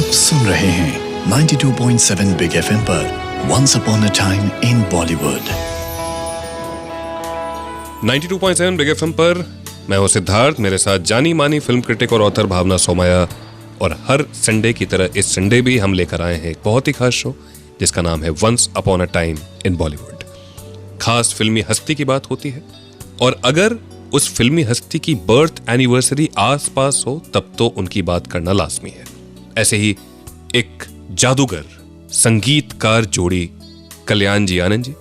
आप सुन रहे हैं 92.7 बिग एफएम पर once upon a time in Bollywood. 92.7 big FM पर मैं हूं सिद्धार्थ, मेरे साथ जानी मानी फिल्म क्रिटिक और ऑथर भावना सोमाया। और हर संडे की तरह इस संडे भी हम लेकर आए हैं एक बहुत ही खास शो जिसका नाम है once upon a time in Bollywood. खास फिल्मी हस्ती की बात होती है और अगर उस फिल्मी हस्ती की बर्थ एनिवर्सरी आस पास हो तब तो उनकी बात करना लाजमी है। ऐसे ही एक जादूगर संगीतकार जोड़ी कल्याण जी आनंद जी,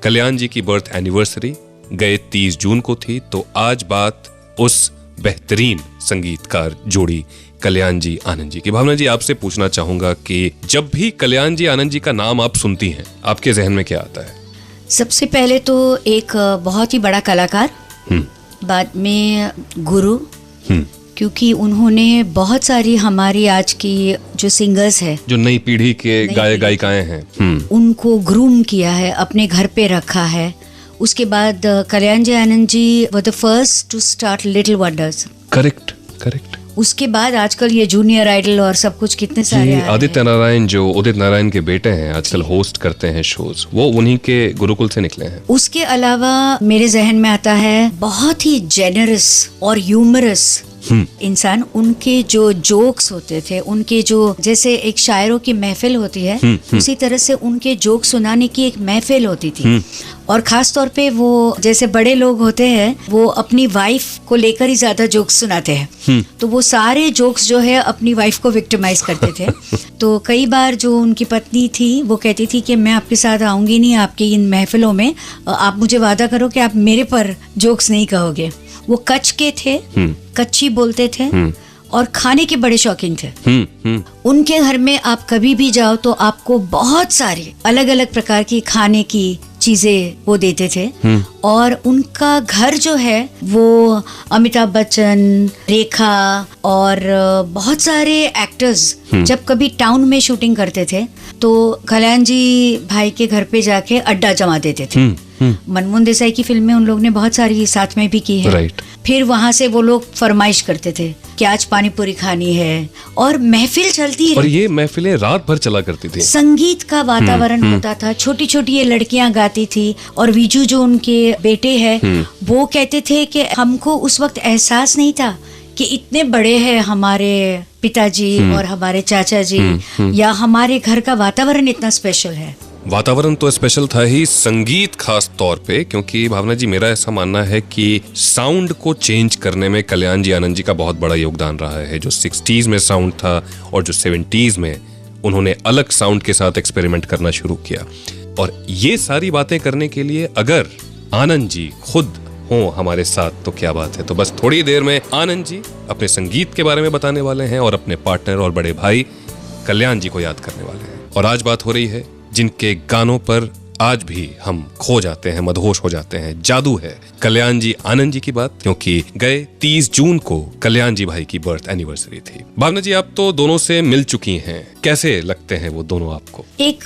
कल्याण जी की बर्थ एनिवर्सरी गए 30 जून को थी, तो आज बात उस बेहतरीन संगीतकार जोड़ी कल्याण जी आनंद जी की। भावना जी, आपसे पूछना चाहूंगा कि जब भी कल्याण जी आनंद जी का नाम आप सुनती हैं आपके जहन में क्या आता है? सबसे पहले तो एक बहुत ही बड़ा कलाकार, बाद में गुरु, क्योंकि उन्होंने बहुत सारी हमारी आज की जो सिंगर्स है, जो नई पीढ़ी के गायक गायिकाएं हैं, उनको ग्रूम किया है, अपने घर पे रखा है। उसके बाद Kalyan ji Anand ji were the first to start little wonders. Correct. उसके बाद आजकल ये जूनियर आइडल और सब कुछ कितने सारे आदित्य नारायण, जो उदित नारायण के बेटे हैं, आजकल होस्ट करते हैं शोज, वो उन्हीं के गुरुकुल से निकले हैं। उसके अलावा मेरे जहन में आता है बहुत ही जेनरस और ह्यूमरस इंसान। उनके जो जोक्स होते थे, उनके जो जैसे एक शायरों की महफिल होती है, उसी तरह से उनके जोक सुनाने की एक महफिल होती थी। और खास तौर पे वो जैसे बड़े लोग होते हैं वो अपनी वाइफ को लेकर ही ज्यादा जोक्स सुनाते हैं, तो वो सारे जोक्स जो है अपनी वाइफ को विक्टिमाइज करते थे। तो कई बार जो उनकी पत्नी थी वो कहती थी कि मैं आपके साथ आऊंगी नहीं आपकी इन महफिलों में, आप मुझे वादा करो कि आप मेरे पर जोक्स नहीं कहोगे। वो कच्छ के थे, कच्ची बोलते थे और खाने के बड़े शौकीन थे। उनके घर में आप कभी भी जाओ तो आपको बहुत सारी अलग अलग प्रकार की खाने की चीजें वो देते थे। और उनका घर जो है वो अमिताभ बच्चन, रेखा और बहुत सारे एक्टर्स जब कभी टाउन में शूटिंग करते थे तो कल्याण जी भाई के घर पे जाके अड्डा जमा देते थे। मनमोहन देसाई की फिल्म में उन लोग ने बहुत सारी साथ में भी की है। फिर वहां से वो लोग फरमाइश करते थे कि आज पानी पूरी खानी है और महफिल चलती है। और ये महफिलें रात भर चला करती थी। संगीत का वातावरण होता था, छोटी छोटी ये लड़कियां गाती थी। और विजू जो उनके बेटे हैं वो कहते थे कि हमको उस वक्त एहसास नहीं था कि इतने बड़े हैं हमारे पिताजी और हमारे चाचा जी, या हमारे घर का वातावरण इतना स्पेशल है। वातावरण तो स्पेशल था ही, संगीत खास तौर पे, क्योंकि भावना जी मेरा ऐसा मानना है कि साउंड को चेंज करने में कल्याण जी आनंद जी का बहुत बड़ा योगदान रहा है। जो 60s में साउंड था और जो 70s में उन्होंने अलग साउंड के साथ एक्सपेरिमेंट करना शुरू किया। और ये सारी बातें करने के लिए अगर आनंद जी खुद हो हमारे साथ तो क्या बात है। तो बस थोड़ी देर में आनंद जी अपने संगीत के बारे में बताने वाले हैं और अपने पार्टनर और बड़े भाई कल्याण जी को याद करने वाले हैं। और आज बात हो रही है जिनके गानों पर आज भी हम खो जाते हैं, मदहोश हो जाते हैं, जादू है कल्याण जी आनंद जी की बात, क्योंकि गए 30 जून को कल्याण जी भाई की बर्थ एनिवर्सरी थी। भावना जी, आप तो दोनों से मिल चुकी हैं, कैसे लगते हैं वो दोनों आपको? एक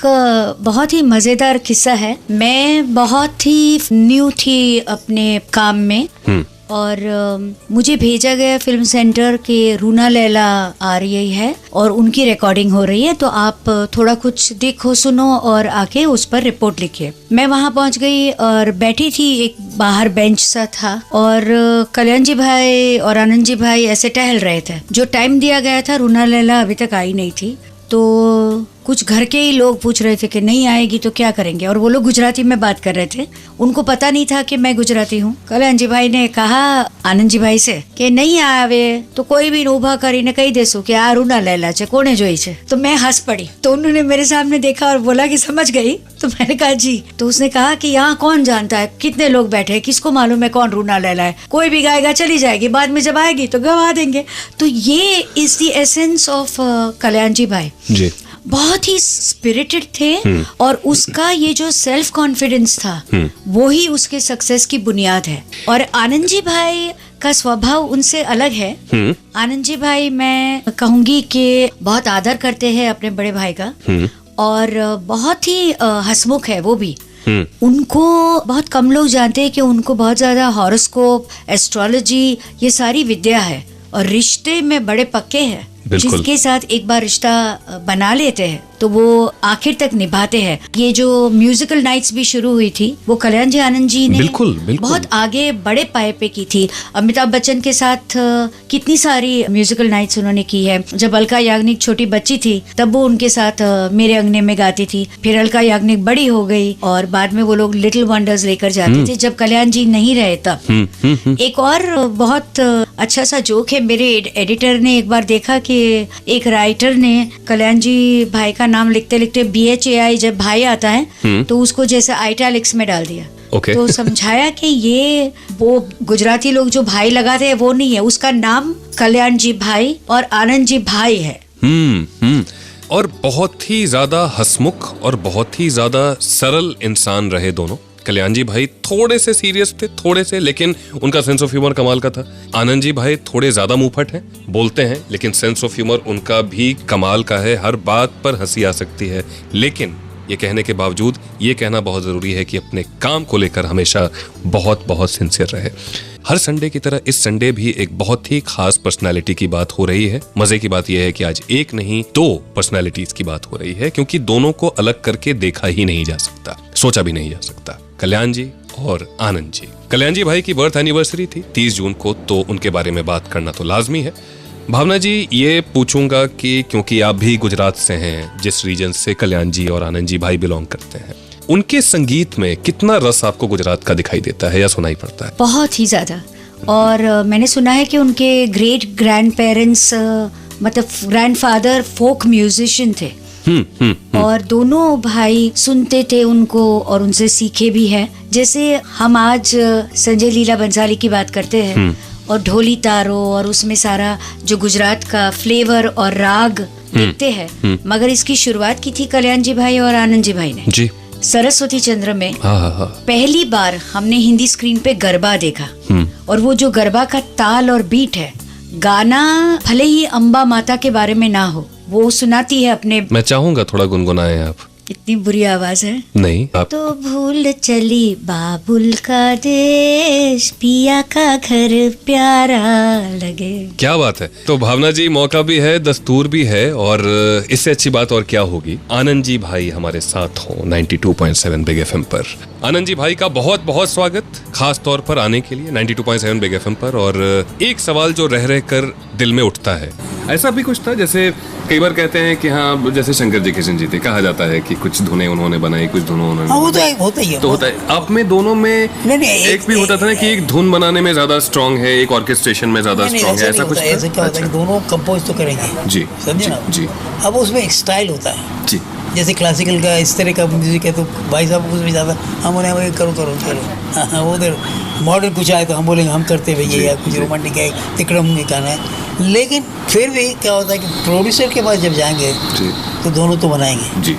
बहुत ही मजेदार किस्सा है। मैं बहुत ही न्यू थी अपने काम में और मुझे भेजा गया फिल्म सेंटर के रूना लैला आ रही है और उनकी रिकॉर्डिंग हो रही है, तो आप थोड़ा कुछ देखो सुनो और आके उस पर रिपोर्ट लिखिए। मैं वहां पहुंच गई और बैठी थी, एक बाहर बेंच सा था और कल्याण जी भाई और आनंद जी भाई ऐसे टहल रहे थे। जो टाइम दिया गया था रूना लैला अभी तक आई नहीं थी, तो कुछ घर के ही लोग पूछ रहे थे कि नहीं आएगी तो क्या करेंगे, और वो लोग गुजराती में बात कर रहे थे। उनको पता नहीं था कि मैं गुजराती हूँ। कल्याण जी भाई ने कहा आनंद जी भाई से कि नहीं आवे तो कोई भी उभा કરીને कही देसु कि आ रूना लैला छे, कोने जोई छे। तो मैं हंस पड़ी। तो उन्होंने मेरे सामने देखा और बोला कि समझ गई। तो मैंने कहा जी। तो उसने कहा कि यहाँ कौन जानता है, कितने लोग बैठे हैं, किसको मालूम है कौन रूना लैला है, कोई भी गाएगा चली जाएगी, बाद में जब आएगी तो गवा देंगे। तो ये इज द एसेंस ऑफ कल्याण जी भाई जी। बहुत ही स्पिरिटेड थे और उसका ये जो सेल्फ कॉन्फिडेंस था वो ही उसके सक्सेस की बुनियाद है। और आनंद जी भाई का स्वभाव उनसे अलग है। आनंद जी भाई मैं कहूंगी कि बहुत आदर करते हैं अपने बड़े भाई का और बहुत ही हंसमुख है वो भी। उनको बहुत कम लोग जानते हैं कि उनको बहुत ज्यादा हॉरोस्कोप, एस्ट्रोलॉजी, ये सारी विद्या है और रिश्ते में बड़े पक्के हैं। बिल्कुल। जिसके साथ एक बार रिश्ता बना लेते हैं तो वो आखिर तक निभाते हैं। ये जो म्यूजिकल नाइट्स भी शुरू हुई थी वो कल्याण जी आनंद जी ने बिल्कुल, बिल्कुल। बहुत आगे बड़े पाए पे की थी। अमिताभ बच्चन के साथ कितनी सारी म्यूजिकल नाइट्स उन्होंने की है। जब अलका याग्निक छोटी बच्ची थी तब वो उनके साथ मेरे अंगने में गाती थी। फिर अलका याग्निक बड़ी हो गई और बाद में वो लोग लिटिल वंडर्स लेकर जाते थे जब कल्याण जी नहीं रहे तब। एक और बहुत अच्छा सा जोक है, मेरे एडिटर ने एक बार देखा कि एक राइटर ने कल्याण जी भाई का नाम लिखते लिखते BHAI जब भाई आता है तो उसको जैसे आइटैलिक्स में डाल दिया। Okay. तो समझाया कि ये वो गुजराती लोग जो भाई लगाते हैं वो नहीं है, उसका नाम कल्याण जी भाई और आनंद जी भाई है। और बहुत ही ज्यादा हंसमुख और बहुत ही ज्यादा सरल इंसान रहे दोनों। कल्याण जी भाई थोड़े से सीरियस थे, थोड़े से, लेकिन उनका सेंस ऑफ ह्यूमर कमाल का था। आनंद जी भाई थोड़े ज्यादा मुंहफट हैं, बोलते हैं, लेकिन सेंस ऑफ ह्यूमर उनका भी कमाल का है। हर बात पर हंसी आ सकती है, लेकिन ये कहने के बावजूद ये कहना बहुत जरूरी है कि अपने काम को लेकर हमेशा बहुत बहुत सिंसियर रहे। हर संडे की तरह इस संडे भी एक बहुत ही खास पर्सनालिटी की बात हो रही है। मजे की बात यह है कि आज एक नहीं 2 पर्सनालिटीज की बात हो रही है, क्योंकि दोनों को अलग करके देखा ही नहीं जा सकता, सोचा भी नहीं जा सकता। कल्याण जी और आनंद जी। कल्याण जी भाई की बर्थ एनिवर्सरी थी 30 जून को, तो उनके बारे में बात करना तो लाजमी है। भावना जी, ये पूछूंगा कि क्योंकि आप भी गुजरात से हैं, जिस रीजन से कल्याण जी और आनंद जी भाई बिलोंग करते हैं, उनके संगीत में कितना रस आपको गुजरात का दिखाई देता है या सुनाई पड़ता है? बहुत ही ज्यादा। और मैंने सुना है कि उनके ग्रेट ग्रैंड पेरेंट्स मतलब ग्रैंडफादर फोक म्यूजिशियन थे। और दोनों भाई सुनते थे उनको और उनसे सीखे भी हैं। जैसे हम आज संजय लीला बंसाली की बात करते हैं और ढोली तारो और उसमें सारा जो गुजरात का फ्लेवर और राग देखते हैं, मगर इसकी शुरुआत की थी कल्याण जी भाई और आनंद जी भाई ने जी। सरस्वती चंद्र में पहली बार हमने हिंदी स्क्रीन पे गरबा देखा और वो जो गरबा का ताल और बीट है, गाना भले ही अम्बा माता के बारे में ना हो, वो सुनाती है अपने। मैं चाहूंगा थोड़ा गुनगुनाएं आप। इतनी बुरी आवाज है नहीं आप। तो भूल चली बाबुल का देश, पिया का घर प्यारा लगे। क्या बात है। तो भावना जी, मौका भी है, दस्तूर भी है, और इससे अच्छी बात और क्या होगी। आनंद जी भाई हमारे साथ हो 92.7 बिग एफएम पर। आनंद जी भाई का बहुत बहुत स्वागत, खास तौर पर आने के लिए 92.7 बिग एफएम पर। और एक सवाल जो रह कर दिल में उठता है, ऐसा भी कुछ था जैसे कई बार कहते हैं कि हाँ, जैसे शंकर जी किशन जी थे, कहा जाता है कि कुछ धुनें उन्होंने बनाई, कुछ धुनों उन्होंने, वो तो होता ही है। तो होता है। आप में दोनों में नहीं, एक भी होता था ना कि एक धुन बनाने में ज्यादा स्ट्रांग है, एक ऑर्केस्ट्रेशन में ज्यादा स्ट्रांग है, ऐसा कुछ? ऐसा क्या होता है कि दोनों कंपोज तो करेंगे जी, समझे ना जी। अब उसमें एक स्टाइल होता है जी। जैसे क्लासिकल का इस तरह का म्यूजिक है तो भाई साहब उसमें ज़्यादा हम बोले करो करो करो। हाँ, वो उधर मॉडर्न कुछ आए तो हम बोलेंगे हम करते भैया, या कुछ रोमांटिक है, तिकड़म में गाना है। लेकिन फिर भी क्या होता है कि प्रोड्यूसर के पास जब जाएंगे तो दोनों तो बनाएंगे जी,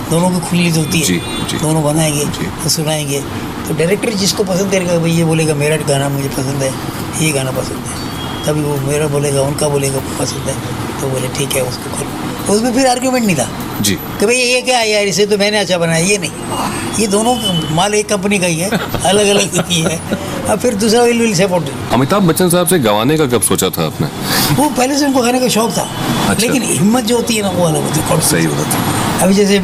दोनों की खुली होती है, दोनों बनाएंगे तो सुनाएंगे। तो डायरेक्टर जिसको पसंद करेगा भाई, ये बोलेगा मेरा गाना मुझे पसंद है, ये गाना पसंद है, तभी वो मेरा बोलेगा, उनका बोलेगा पसंद है, तो बोले ठीक है उसको करो। उसमें फिर आर्ग्यूमेंट नहीं था जी कि भाई ये क्या है यार, इसे तो मैंने अच्छा बनाया, ये नहीं, ये दोनों माल एक कंपनी का ही है, अलग अलग ही है। अब फिर दूसरा विल सपोर्ट। अमिताभ बच्चन साहब से गवाने का कब सोचा था आपने? वो पहले से उनको गाने का शौक था। अच्छा। लेकिन हिम्मत जो होती है ना वो अलग होती है। सही होता था। अभी जैसे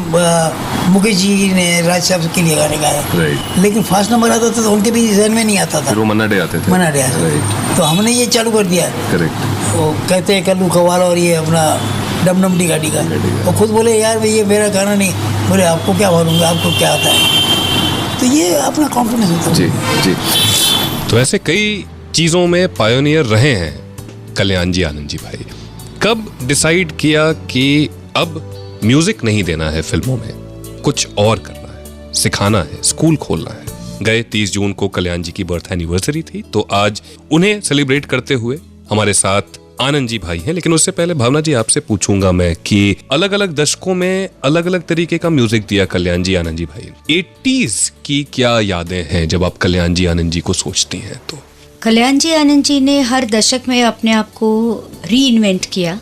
मुकेश जी ने राज साहब के लिए गाने गाए, लेकिन फास्ट नंबर आता था तो उनके भी जहन में नहीं आता था, वो मन्ना डे आते थे, मन्ना डे आते थे, तो हमने ये चालू कर दिया। करेक्ट। वो कहते हैं कल्लू कवाला और ये अपना डम डम डी गाड़ी का, वो खुद बोले यार भाई ये मेरा गाना नहीं, बोले आपको क्या मालूम, आपको क्या आता है, तो ये अपना कॉन्फिडेंस होता है। जी जी। तो ऐसे कई चीजों में पायोनियर रहे हैं कल्याण जी आनंद जी भाई। कब डिसाइड किया कि अब म्यूजिक नहीं देना है फिल्मों में, कुछ और करना है, सिखाना है, स्कूल खोलना है? गए 30 जून को कल्याण जी की बर्थ एनिवर्सरी थी, तो आज उन्हें सेलिब्रेट करते हुए हमारे साथ आनंद जी भाई हैं। लेकिन उससे पहले भावना जी, आपसे पूछूंगा मैं कि अलग अलग दशकों में अलग अलग तरीके का म्यूजिक दिया कल्याण जी आनंद जी भाई। 80s की क्या यादें हैं जब आप कल्याण जी आनंद जी को सोचती हैं? तो कल्याण जी आनंद जी ने हर दशक में अपने आप को री इन्वेंट किया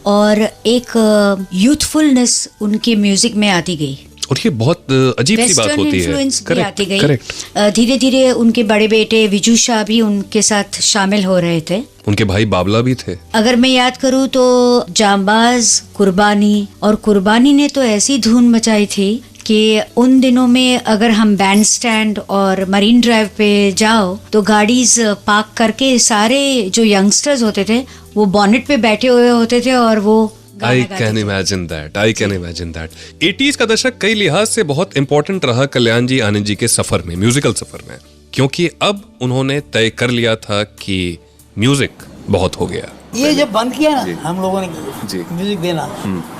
और एक यूथफुलनेस उनके म्यूजिक में आती गई। और ये बहुत अजीब सी बात होती है। इन्फ्लुएंस भी आती गई। धीरे धीरे उनके बड़े बेटे विजू शाह भी उनके साथ शामिल हो रहे थे। उनके भाई बाबला भी थे। अगर मैं याद करूँ तो जांबाज, कुर्बानी, और कुर्बानी ने तो ऐसी धूम मचाई थी कि उन दिनों में अगर हम बैंड स्टैंड और मरीन ड्राइव पे जाओ तो गाड़ीज पार्क करके सारे जो यंगस्टर्स होते थे वो बॉनेट पे बैठे हुए होते थे और वो I can imagine that. I can imagine that. 80s का दशक कई लिहाज से बहुत इंपॉर्टेंट रहा कल्याण जी आनंद जी के सफर में, म्यूजिकल सफर में, क्योंकि अब उन्होंने तय कर लिया था कि म्यूजिक बहुत हो गया। ये जब बंद किया ना हम लोगों ने म्यूजिक देना,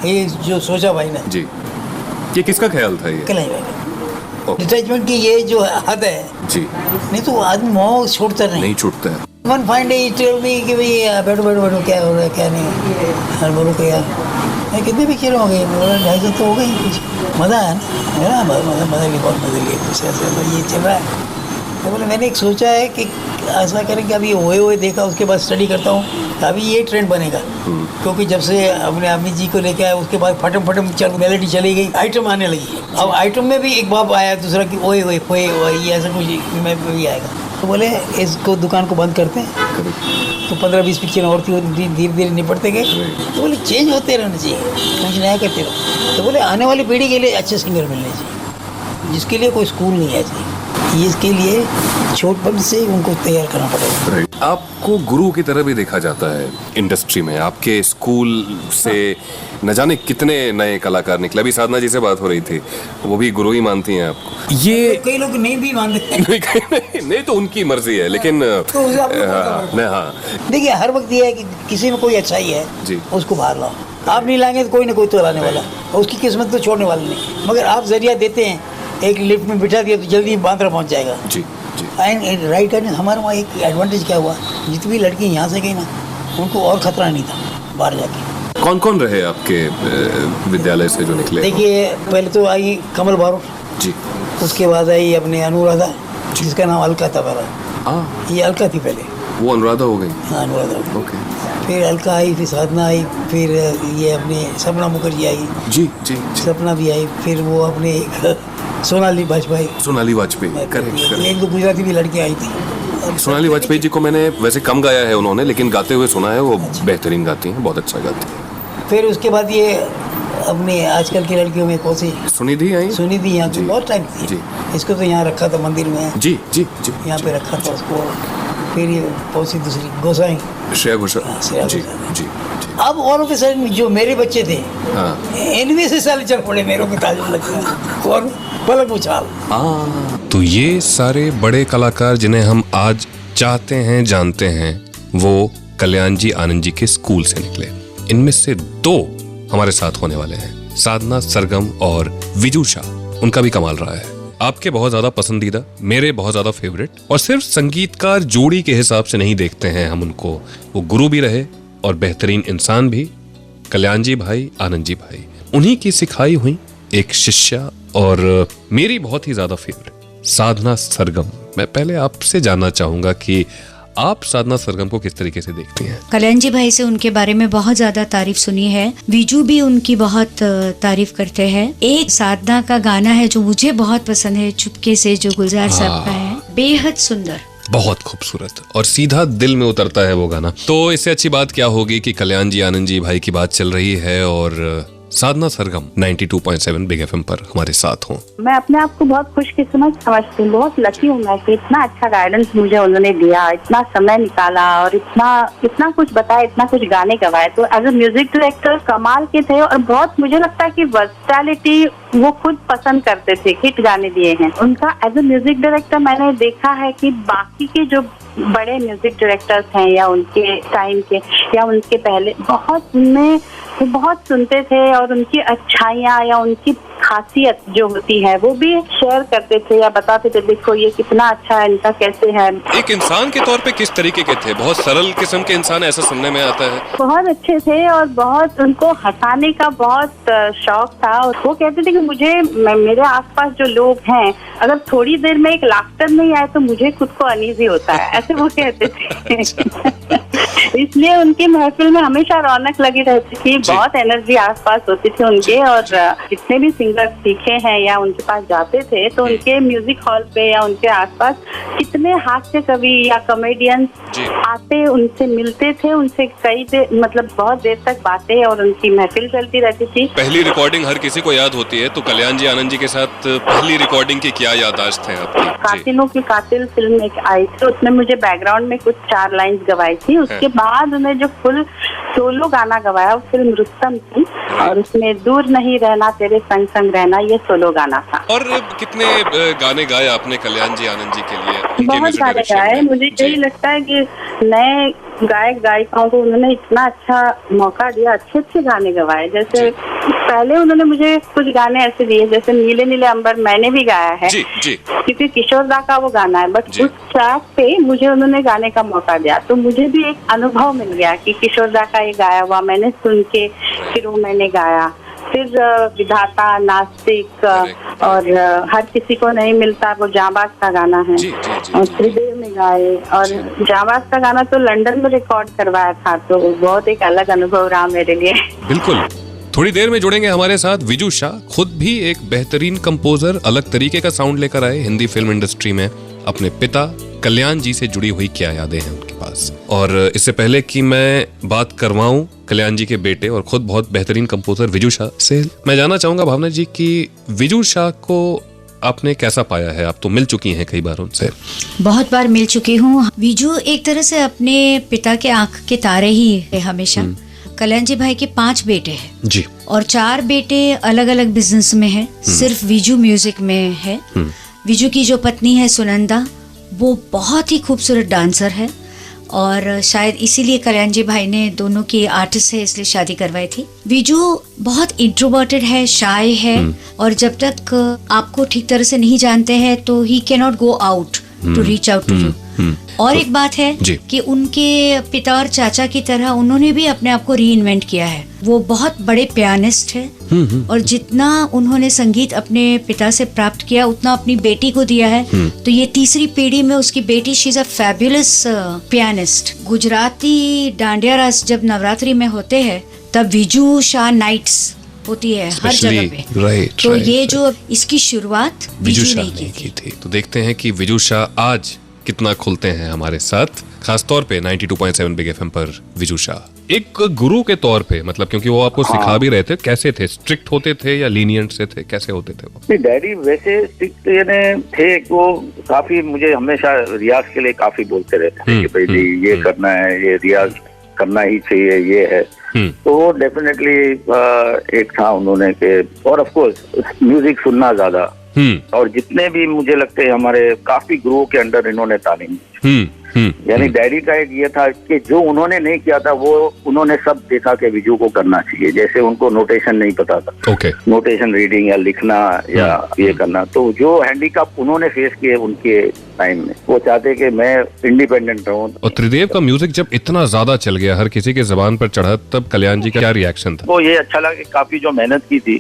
ये जो सोचा भाई ने जी, ये किसका ख्याल था? ये कल्याण भाई डिटैचमेंट की ये जो हद है जी, नहीं तो आदमी मोह छूटता नहीं छूटता है। One fine day tell me कि भाई बैठो बैठो बैठो, क्या हो रहा है क्या नहीं, हर बोलो कि यार कितने पिक्चर हो गए, 250 तो हो गई, कुछ मज़ा है ना, मज़ा भी बहुत मज़े लिए कुछ ऐसे ये चल रहा है। तो बोले मैंने एक सोचा है कि ऐसा करें कि अभी हुए देखा, उसके बाद स्टडी करता हूँ, अभी ये ट्रेंड बनेगा, क्योंकि जब से अपने अमित जी को लेके आया उसके बाद फटम फटम चल मेलोडी चली गई, आइटम आने लगी। अब आइटम में भी एक बाप आया, दूसरा कि ओए ओए ओए ये ऐसा कुछ में भी आएगा। तो बोले इसको दुकान को बंद करते हैं, तो 15-20 पिक्चर और थी, धीरे धीरे निपटते गए। तो बोले चेंज होते रहना चाहिए, कुछ नया करते रहो। तो बोले आने वाली पीढ़ी के लिए अच्छे सिंगर मिलने चाहिए, जिसके लिए कोई स्कूल नहीं है चाहिए, इसके लिए छोटपन से उनको तैयार करना पड़ेगा। आपको गुरु की तरह भी देखा जाता है इंडस्ट्री में, आपके स्कूल से न जाने कितने नए कलाकार निकले। अभी साधना जी से बात हो रही थी, वो भी गुरु ही मानती हैं आपको। ये तो कई लोग नहीं भी मानते नहीं तो उनकी मर्जी है, लेकिन हाँ देखिए हर वक्त ये है कि किसी में कोई अच्छाई है जी, उसको बाहर लाओ। आप नहीं लाएंगे तो कोई ना कोई तो लाने वाला, और उसकी किस्मत तो छोड़ने वाली नहीं। मगर आप जरिया देते हैं, एक लिफ्ट में बिठा दिया तो जल्दी बांद्रा पहुंच जाएगा जी जी। एंड राइट हैंड हमारे वहाँ एक एडवांटेज क्या हुआ, जितनी भी लड़की यहाँ से गई ना उनको और खतरा नहीं था बाहर जाके। कौन कौन रहे आपके विद्यालय से जो निकले? देखिए पहले तो आई कमल बारोट जी, उसके बाद आई अपने अनुराधा जिसका नाम अलका था पहला, ये अलका थी पहले, वो अनुराधा हो गई। हाँ अनुराधा, ओके। फिर अलका आई, फिर साधना आई, फिर ये अपने सपना मुखर्जी आई जी जी, सपना भी आई, फिर वो अपने सोनाली वाजपेयी करेक्ट। एक दो गुजराती भी लड़की आई थी। सोनाली वाजपेयी जी को मैंने वैसे कम गाया है उन्होंने, लेकिन गाते हुए सुना है, वो बेहतरीन गाती हैं, बहुत अच्छा गाती हैं। फिर उसके बाद ये अपने आजकल की लड़कियों में कौन सी सुनिधि आई? सुनिधि यहाँ की बहुत टाइम थी जी। इसको तो यहाँ रखा था मंदिर में जी जी जी, यहाँ पे रखा था उसको। फिर ये कौन सी दूसरी गोसाई, श्रेया घोषाल जी जी। अब और के सर जो मेरे बच्चे थे इनमें से साले चल पड़े मेरे को ताजुब लगता है, और पलक उछाल। तो ये सारे बड़े कलाकार जिन्हें हम आज चाहते हैं जानते हैं, वो कल्याण जी आनंद जी के स्कूल से निकले। इनमें से 2 हमारे साथ होने वाले हैं, साधना सरगम और विजू शाह। उनका भी कमाल रहा है, आपके बहुत ज्यादा पसंदीदा, मेरे बहुत ज्यादा फेवरेट। और सिर्फ संगीतकार जोड़ी के हिसाब से नहीं देखते हैं हम उनको, वो गुरु भी रहे और बेहतरीन इंसान भी। कल्याण जी भाई, आनंद जी भाई, उन्हीं की सिखाई हुई एक शिष्या और मेरी बहुत ही ज्यादा फेवरेट साधना सरगम। मैं पहले आपसे जानना चाहूंगा कि आप साधना सरगम को किस तरीके से देखती हैं? कल्याण जी भाई से उनके बारे में बहुत ज्यादा तारीफ सुनी है, विजू भी उनकी बहुत तारीफ करते हैं। एक साधना का गाना है जो मुझे बहुत पसंद है, चुपके से, जो गुलजार साहब का है, बेहद सुंदर, बहुत खूबसूरत और सीधा दिल में उतरता है वो गाना। तो इससे अच्छी बात क्या होगी कि कल्याण जी आनंद जी भाई की बात चल रही है और साधना सरगम 92.7 बिग एफएम पर हमारे साथ हों। मैं अपने आप को बहुत खुशकिस्मत समझती हूँ, बहुत लकी हूँ मैं कि इतना अच्छा गाइडेंस मुझे उन्होंने दिया, इतना समय निकाला और इतना कुछ बताया, इतना कुछ गाने गवाए। तो एज अ म्यूजिक डायरेक्टर कमाल के थे और बहुत मुझे लगता है कि वर्सटैलिटी वो खुद पसंद करते थे, हिट गाने दिए हैं। उनका एज अ म्यूजिक डायरेक्टर मैंने देखा है कि बाकी के जो बड़े म्यूजिक डायरेक्टर्स हैं या उनके टाइम के या उनके पहले, बहुत उनमें वो बहुत सुनते थे और उनकी अच्छाइयाँ या उनकी खासियत जो होती है वो भी शेयर करते थे या बताते थे, देखो ये कितना अच्छा है, इनका कैसे है। एक इंसान के तौर पे किस तरीके के थे? बहुत सरल किस्म के इंसान, ऐसा सुनने में आता है। बहुत अच्छे थे और बहुत उनको हंसाने का बहुत शौक था। वो कहते थे कि मुझे, मेरे आसपास जो लोग हैं, अगर थोड़ी देर में एक लाफ्टर नहीं आए तो मुझे खुद को अनईजी होता है, ऐसे वो कहते थे। इसलिए उनकी महफिल में हमेशा रौनक लगी रहती थी, बहुत एनर्जी आसपास होती थी उनके। और जितने भी सिंगर सिंगर सीखे हैं या उनके पास जाते थे तो उनके म्यूजिक हॉल पे या उनके आसपास कितने हास्य कवि या कॉमेडियंस आते, उनसे मिलते थे, उनसे कई देर मतलब बहुत देर तक बातें और उनकी महफिल चलती रहती थी। पहली रिकॉर्डिंग हर किसी को याद होती है, तो कल्याण जी आनंद जी के साथ पहली रिकॉर्डिंग की क्या याददाश्त है आपकी? कातिलों की कातिल फिल्म एक आई थी, उसमें मुझे बैकग्राउंड में कुछ 4 लाइंस गवाई थी। उसके बाद उन्हें जो फुल सोलो गाना गवाया वो फिल्म रुस्तम थी और उसमें दूर नहीं रहना तेरे संग संग रहना, ये सोलो गाना था। और कितने गाने गाए आपने कल्याण जी आनंद जी के लिए? बहुत गाने गाए। मुझे यही लगता है कि नए गायक गायिकाओं को उन्होंने इतना अच्छा मौका दिया, अच्छे अच्छे गाने गवाए। जैसे पहले उन्होंने मुझे कुछ गाने ऐसे दिए, जैसे नीले नीले अंबर मैंने भी गाया है क्योंकि किशोर दा का वो गाना है, बट उस ट्रैक पे मुझे उन्होंने गाने का मौका दिया तो मुझे भी एक अनुभव मिल गया कि किशोर दा का ये गाया हुआ मैंने सुन के फिर वो मैंने गाया। फिर विधाता, नास्तिक और हर किसी को नहीं मिलता वो जांबाज का गाना है और त्रिदेव में गाए, और जांबाज का गाना तो लंदन में रिकॉर्ड करवाया था, तो बहुत एक अलग अनुभव रहा मेरे लिए। बिल्कुल। थोड़ी देर में जुड़ेंगे हमारे साथ विजू शाह, खुद भी एक बेहतरीन कंपोजर, अलग तरीके का साउंड लेकर आए हिंदी फिल्म इंडस्ट्री में। अपने पिता कल्याण जी से जुड़ी हुई क्या यादें हैं उनके पास। और इससे पहले कि मैं बात करवाऊं कल्याण जी के बेटे और खुद बहुत बेहतरीन कंपोजर विजू शाह से, मैं जानना चाहूंगा भावना जी कि विजू शाह को आपने कैसा पाया है? आप तो मिल चुकी हैं कई बार उनसे। बहुत बार मिल चुकी हूँ। विजू एक तरह से अपने पिता के आंख के तारे ही है हमेशा। कल्याण जी भाई के 5 बेटे हैं जी, और 4 बेटे अलग अलग बिजनेस में हैं, सिर्फ विजू म्यूजिक में है। विजू की जो पत्नी है सुनंदा, वो बहुत ही खूबसूरत डांसर है और शायद इसीलिए कल्याण जी भाई ने, दोनों की आर्टिस्ट है इसलिए शादी करवाई थी। विजू बहुत इंट्रोवर्टेड है, शाय है और जब तक आपको ठीक तरह से नहीं जानते हैं तो he can not go out to reach out to you. और एक बात है कि उनके पिता और चाचा की तरह उन्होंने भी अपने आप को रीइन्वेंट किया है। वो बहुत बड़े पियानिस्ट है और जितना उन्होंने संगीत अपने पिता से प्राप्त किया उतना अपनी बेटी को दिया है। तो ये तीसरी पीढ़ी में उसकी बेटी, she is a fabulous pianist. Gujarati dandiya रास जब नवरात्रि में होते हैं तब विजू शाह नाइट्स होती है हर जगह पे। तो ये जो इसकी शुरुआत विजू शाह ने की थी। तो देखते हैं कि विजू शाह आज कितना खुलते हैं हमारे साथ, खासतौर पे 92.7 बिग एफएम पर विजू शाह। एक गुरु के तौर पे, मतलब क्योंकि वो आपको सिखा भी रहे थे, कैसे थे? स्ट्रिक्ट होते थे या लीनियंट से थे? कैसे होते थे वो? डैडी वैसे स्ट्रिक्ट थे, वो काफी मुझे हमेशा रियाज के लिए काफी बोलते रहते थे कि भाई ये करना है, ये रियाज करना ही चाहिए, ये है। तो डेफिनेटली एक था उन्होंने के, और ऑफ कोर्स म्यूजिक सुनना ज्यादा, और जितने भी मुझे लगते हैं हमारे काफी गुरुओं के अंडर इन्होंने तालीम, यानी डैडी का एक ये था कि जो उन्होंने नहीं किया था वो उन्होंने सब देखा कि विजू को करना चाहिए। जैसे उनको नोटेशन नहीं पता था, नोटेशन रीडिंग या लिखना या ये करना, तो जो हैंडीकैप उन्होंने फेस किए उनके टाइम में, वो चाहते कि मैं इंडिपेंडेंट रहूं। और त्रिदेव का म्यूजिक जब इतना ज्यादा चल गया, हर किसी के जबान पर चढ़ा, तब कल्याण जी का क्या रिएक्शन था? वो ये अच्छा लगा कि काफी जो मेहनत की थी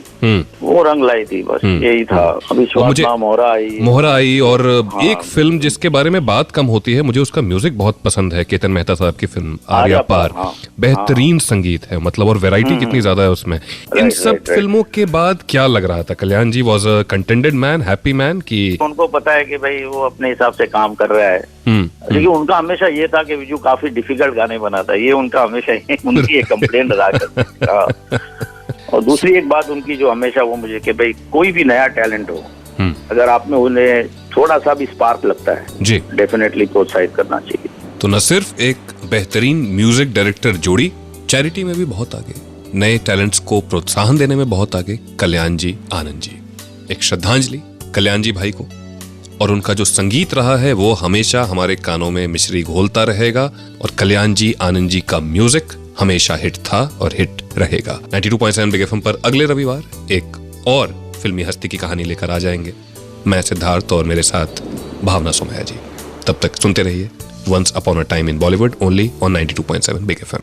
वो रंग लाई थी, बस यही था। मुझे मोहरा आई और एक फिल्म जिसके बारे में बात कम होती है, मुझे उसका म्यूजिक बहुत पसंद है, केतन मेहता साहब की फिल्म आर्या पार। बेहतरीन संगीत है, मतलब, और वैरायटी कितनी ज्यादा है उसमें। इन सब फिल्मों के बाद क्या लग रहा था? Kalyan ji was a contented man, happy man, कि उनको पता है कि भाई वो अपने हिसाब से काम कर रहा है। लेकिन उनका हमेशा ये था कि विजू काफी डिफिकल्ट गाने बनाता है, ये उनका हमेशा उनकी एक कंप्लेंट रहा करती। और दूसरी एक बात उनकी जो हमेशा वो मुझे कि भाई कोई भी नया टैलेंट हो, अगर आप में उन्हें थोड़ा सा भी स्पार्क लगता है जी, डेफिनेटली प्रोत्साहित करना चाहिए। तो न सिर्फ एक बेहतरीन म्यूजिक डायरेक्टर जोड़ी, चैरिटी में भी बहुत आगे, नए टैलेंट्स को प्रोत्साहन देने में बहुत आगे कल्याण जी आनंद जी। एक श्रद्धांजलि कल्याण जी भाई को, और उनका जो संगीत रहा है वो हमेशा हमारे कानों में मिश्री घोलता रहेगा, और कल्याण जी आनंद जी का म्यूजिक हमेशा हिट था और हिट रहेगा। 92.7 बिग एफएम पर अगले रविवार एक और फिल्मी हस्ती की कहानी लेकर आ जाएंगे। मैं सिद्धार्थ और मेरे साथ भावना सोमया जी। तब तक सुनते रहिए once upon a time in Bollywood, only on 92.7 big FM.